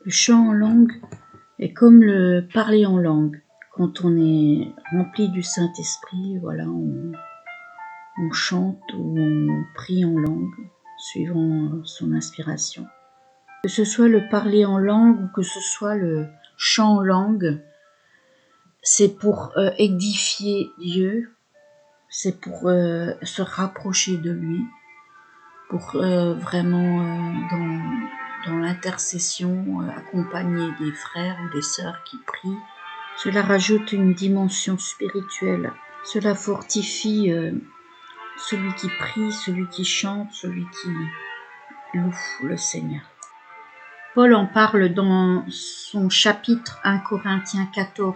Le chant en langue est comme le parler en langue. Quand on est rempli du Saint-Esprit, voilà, on chante ou on prie en langue, suivant son inspiration. Que ce soit le parler en langue ou que ce soit le chant en langue, c'est pour édifier Dieu, c'est pour se rapprocher de lui, pour vraiment dans l'intercession accompagner des frères ou des sœurs qui prient. Cela rajoute une dimension spirituelle, cela fortifie celui qui prie, celui qui chante, celui qui loue le Seigneur. Paul en parle dans son chapitre 1 Corinthiens 14,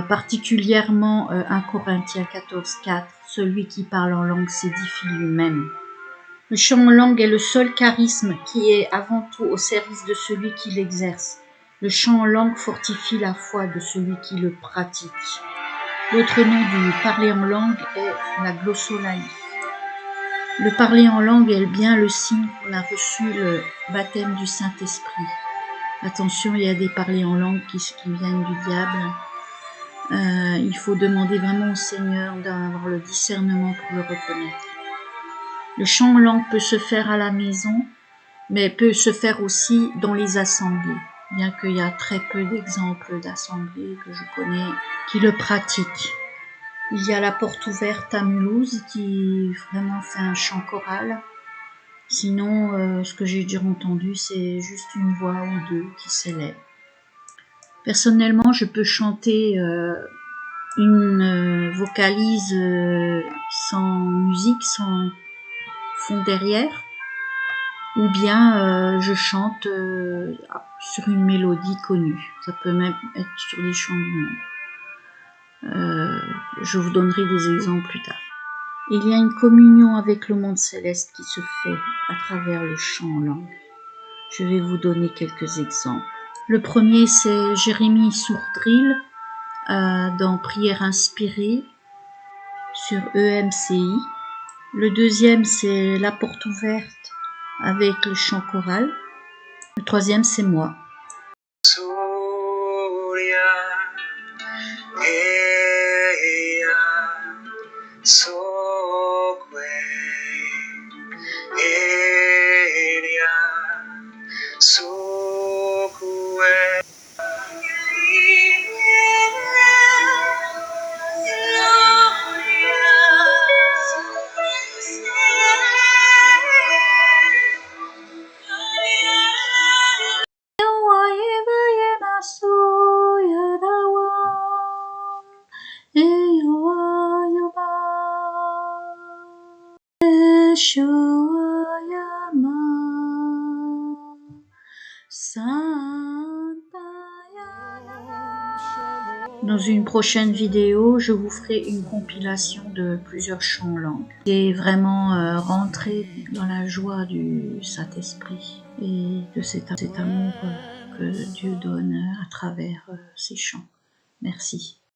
particulièrement 1 Corinthiens 14, 4, celui qui parle en langue s'édifie lui-même. Le chant en langue est le seul charisme qui est avant tout au service de celui qui l'exerce. Le chant en langue fortifie la foi de celui qui le pratique. L'autre nom du parler en langue est la glossolalie. Le parler en langue est bien le signe qu'on a reçu le baptême du Saint-Esprit. Attention, il y a des parlers en langue qui viennent du diable. Il faut demander vraiment au Seigneur d'avoir le discernement pour le reconnaître. Le chant en langue peut se faire à la maison, mais peut se faire aussi dans les assemblées, bien qu'il y a très peu d'exemples d'assemblées que je connais qui le pratiquent. Il y a la Porte Ouverte à Mulhouse qui vraiment fait un chant choral. Sinon, ce que j'ai déjà entendu, c'est juste une voix ou deux qui s'élèvent. Personnellement, je peux chanter une vocalise sans musique, sans fond derrière, ou bien je chante sur une mélodie connue. Ça peut même être sur les chants du monde. Je vous donnerai des exemples plus tard. Il y a une communion avec le monde céleste qui se fait à travers le chant en langue. Je vais vous donner quelques exemples. Le premier, c'est Jérémie Sourdril dans Prière inspirée sur EMCI. Le deuxième, c'est La Porte Ouverte avec le chant choral. Le troisième, c'est moi. Dans une prochaine vidéo, je vous ferai une compilation de plusieurs chants en langue. Et vraiment rentrer dans la joie du Saint-Esprit et de cet amour que Dieu donne à travers ces chants. Merci.